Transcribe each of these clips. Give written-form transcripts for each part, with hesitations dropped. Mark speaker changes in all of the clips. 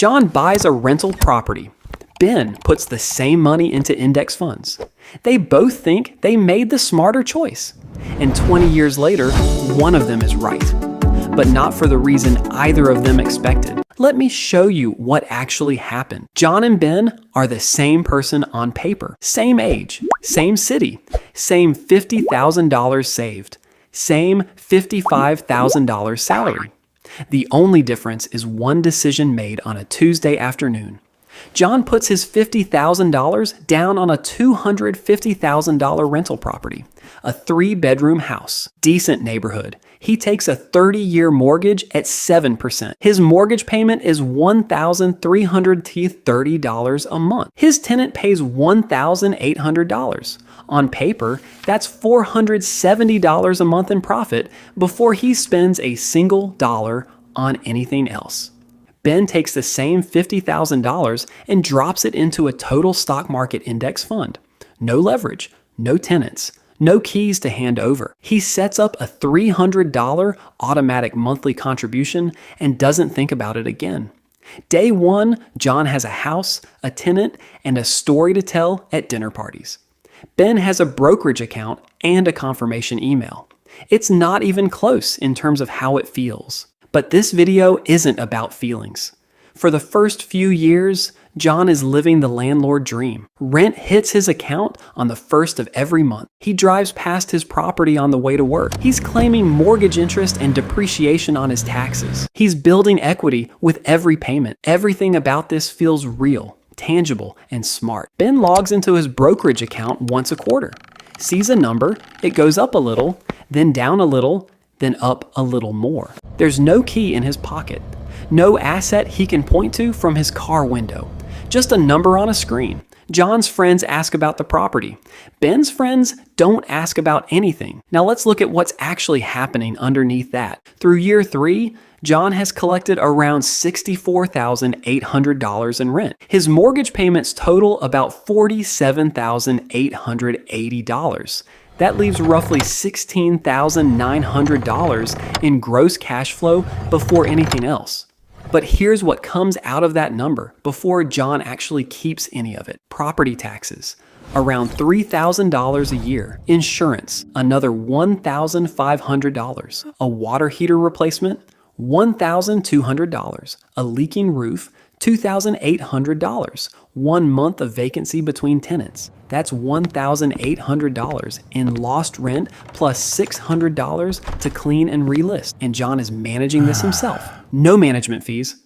Speaker 1: John buys a rental property. Ben puts the same money into index funds. They both think they made the smarter choice. And 20 years later, one of them is right. But not for the reason either of them expected. Let me show you what actually happened. John and Ben are the same person on paper. Same age, same city, same $50,000 saved, same $55,000 salary. The only difference is one decision made on a Tuesday afternoon. John puts his $50,000 down on a $250,000 rental property, a 3-bedroom house, decent neighborhood. He takes a 30-year mortgage at 7%. His mortgage payment is $1,330 a month. His tenant pays $1,800. On paper, that's $470 a month in profit before he spends a single dollar on anything else. Ben takes the same $50,000 and drops it into a total stock market index fund. No leverage, no tenants, no keys to hand over. He sets up a $300 automatic monthly contribution and doesn't think about it again. Day one, John has a house, a tenant, and a story to tell at dinner parties. Ben has a brokerage account and a confirmation email. It's not even close in terms of how it feels. But this video isn't about feelings. For the first few years, John is living the landlord dream. Rent hits his account on the first of every month. He drives past his property on the way to work. He's claiming mortgage interest and depreciation on his taxes. He's building equity with every payment. Everything about this feels real, tangible, and smart. Ben logs into his brokerage account once a quarter, sees a number, it goes up a little, then down a little, then up a little more. There's no key in his pocket, no asset he can point to from his car window, just a number on a screen. John's friends ask about the property. Ben's friends don't ask about anything. Now let's look at what's actually happening underneath that. Through year 3, John has collected around $64,800 in rent. His mortgage payments total about $47,880. That leaves roughly $16,900 in gross cash flow before anything else. But here's what comes out of that number before John actually keeps any of it. Property taxes, around $3,000 a year. Insurance, another $1,500. A water heater replacement, $1,200. A leaking roof, $2,800. 1 month of vacancy between tenants. That's $1,800 in lost rent plus $600 to clean and relist. And John is managing this himself. No management fees.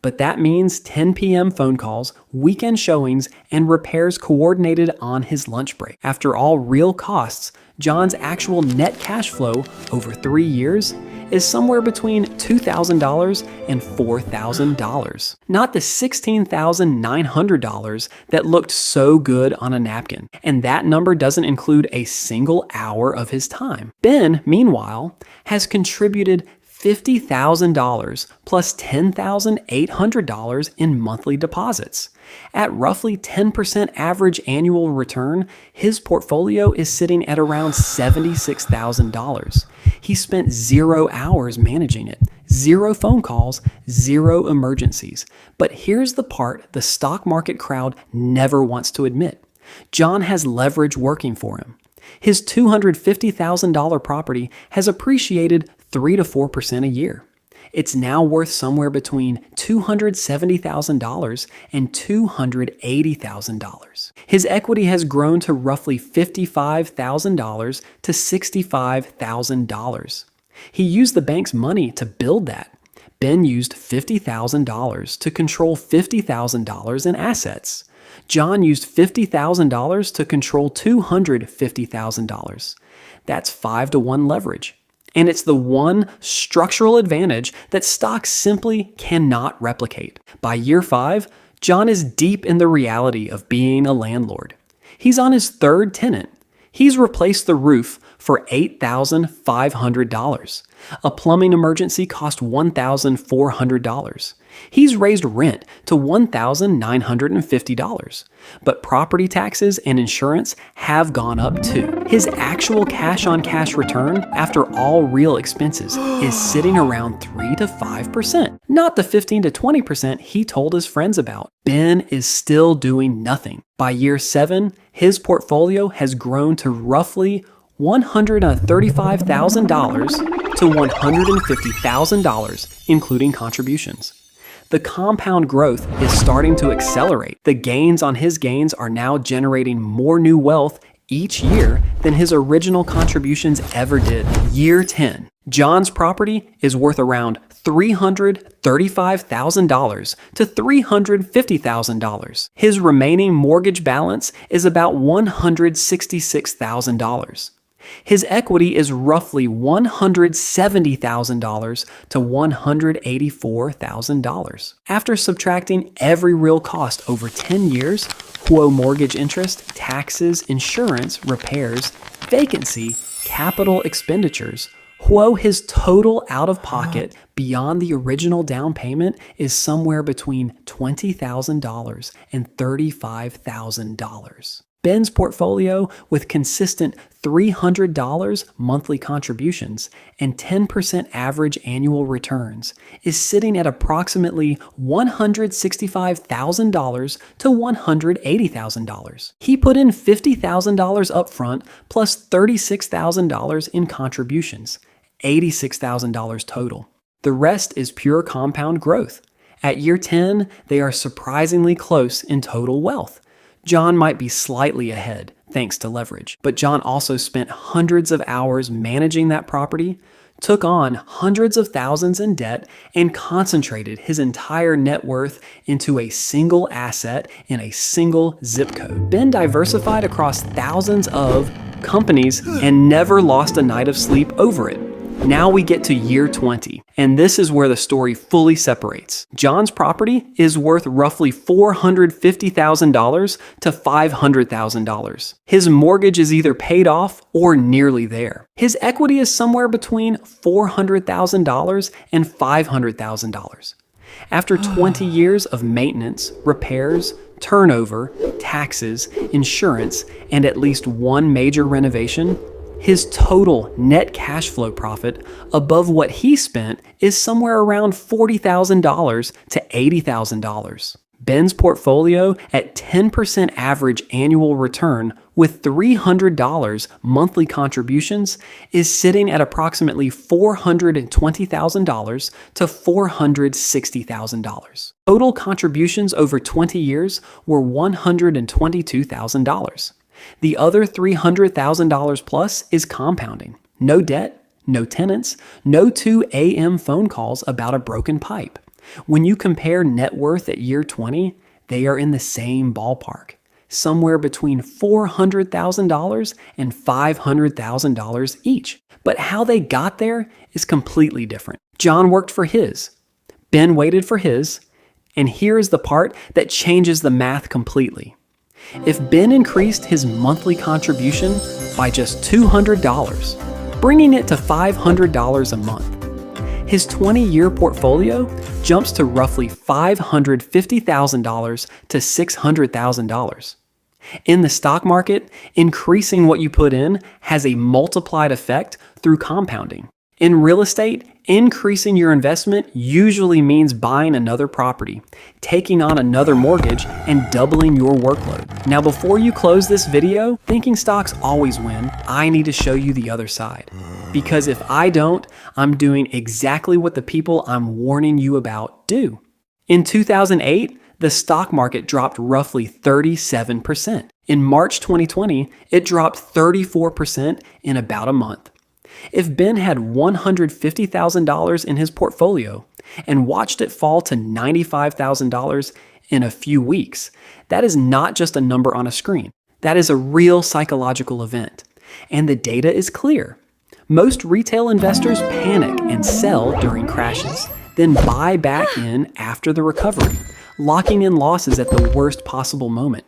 Speaker 1: But that means 10 p.m. phone calls, weekend showings, and repairs coordinated on his lunch break. After all real costs, John's actual net cash flow over 3 years is somewhere between $2,000 and $4,000. Not the $16,900 that looked so good on a napkin. And that number doesn't include a single hour of his time. Ben, meanwhile, has contributed $50,000 plus $10,800 in monthly deposits. At roughly 10% average annual return, his portfolio is sitting at around $76,000. He spent 0 hours managing it, 0 phone calls, 0 emergencies. But here's the part the stock market crowd never wants to admit. John has leverage working for him. His $250,000 property has appreciated 3 to 4% a year. It's now worth somewhere between $270,000 and $280,000. His equity has grown to roughly $55,000 to $65,000. He used the bank's money to build that. Ben used $50,000 to control $50,000 in assets. John used $50,000 to control $250,000. That's 5 to 1 leverage. And it's the one structural advantage that stocks simply cannot replicate. By year 5, John is deep in the reality of being a landlord. He's on his 3rd tenant. He's replaced the roof for $8,500. A plumbing emergency cost $1,400. He's raised rent to $1,950. But property taxes and insurance have gone up too. His actual cash-on-cash return after all real expenses is sitting around 3 to 5%, not the 15 to 20% he told his friends about. Ben is still doing nothing. By year 7, his portfolio has grown to roughly $135,000 to $150,000, including contributions. The compound growth is starting to accelerate. The gains on his gains are now generating more new wealth each year than his original contributions ever did. Year 10. John's property is worth around $335,000 to $350,000. His remaining mortgage balance is about $166,000. His equity is roughly $170,000 to $184,000. After subtracting every real cost over 10 years, mortgage interest, taxes, insurance, repairs, vacancy, capital expenditures, his total out-of-pocket beyond the original down payment is somewhere between $20,000 and $35,000. Ben's portfolio, with consistent $300 monthly contributions and 10% average annual returns, is sitting at approximately $165,000 to $180,000. He put in $50,000 up front plus $36,000 in contributions, $86,000 total. The rest is pure compound growth. At year 10, they are surprisingly close in total wealth. John might be slightly ahead, thanks to leverage, but John also spent hundreds of hours managing that property, took on hundreds of thousands in debt, and concentrated his entire net worth into a single asset in a single zip code. Ben diversified across thousands of companies and never lost a night of sleep over it. Now we get to year 20, and this is where the story fully separates. John's property is worth roughly $450,000 to $500,000. His mortgage is either paid off or nearly there. His equity is somewhere between $400,000 and $500,000. After 20 years of maintenance, repairs, turnover, taxes, insurance, and at least one major renovation, his total net cash flow profit above what he spent is somewhere around $40,000 to $80,000. Ben's portfolio at 10% average annual return with $300 monthly contributions is sitting at approximately $420,000 to $460,000. Total contributions over 20 years were $122,000. The other $300,000 plus is compounding. No debt, no tenants, no 2 a.m. phone calls about a broken pipe. When you compare net worth at year 20, they are in the same ballpark, somewhere between $400,000 and $500,000 each. But how they got there is completely different. John worked for his, Ben waited for his, and here is the part that changes the math completely. If Ben increased his monthly contribution by just $200, bringing it to $500 a month, his 20-year portfolio jumps to roughly $550,000 to $600,000. In the stock market, increasing what you put in has a multiplied effect through compounding. In real estate, increasing your investment usually means buying another property, taking on another mortgage, and doubling your workload. Now, before you close this video, thinking stocks always win, I need to show you the other side. Because if I don't, I'm doing exactly what the people I'm warning you about do. In 2008, the stock market dropped roughly 37%. In March 2020, it dropped 34% in about a month. If Ben had $150,000 in his portfolio and watched it fall to $95,000 in a few weeks, that is not just a number on a screen. That is a real psychological event. And the data is clear. Most retail investors panic and sell during crashes, then buy back in after the recovery, locking in losses at the worst possible moment.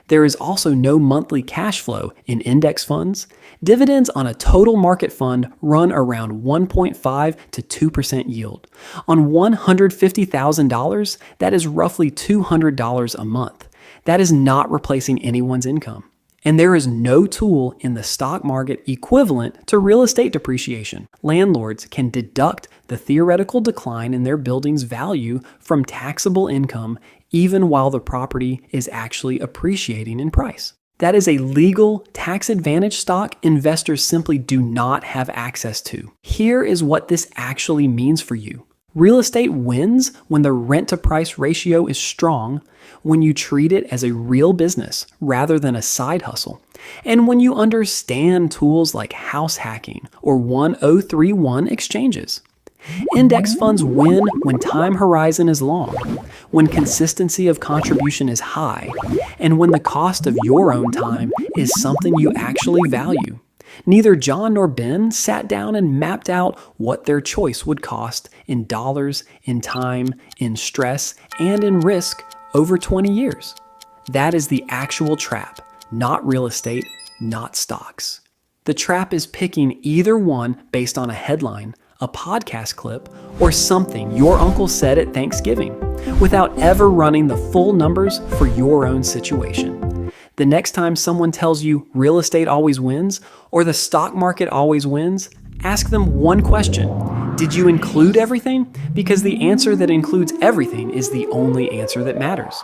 Speaker 1: There is also no monthly cash flow in index funds. Dividends on a total market fund run around 1.5 to 2% yield. On $150,000, that is roughly $200 a month. That is not replacing anyone's income. And there is no tool in the stock market equivalent to real estate depreciation. Landlords can deduct the theoretical decline in their building's value from taxable income even while the property is actually appreciating in price. That is a legal, tax-advantaged stock investors simply do not have access to. Here is what this actually means for you. Real estate wins when the rent-to-price ratio is strong, when you treat it as a real business rather than a side hustle, and when you understand tools like house hacking or 1031 exchanges. Index funds win when time horizon is long, when consistency of contribution is high, and when the cost of your own time is something you actually value. Neither John nor Ben sat down and mapped out what their choice would cost in dollars, in time, in stress, and in risk over 20 years. That is the actual trap, not real estate, not stocks. The trap is picking either one based on a headline, a podcast clip, or something your uncle said at Thanksgiving, without ever running the full numbers for your own situation. The next time someone tells you real estate always wins or the stock market always wins, ask them one question. Did you include everything? Because the answer that includes everything is the only answer that matters.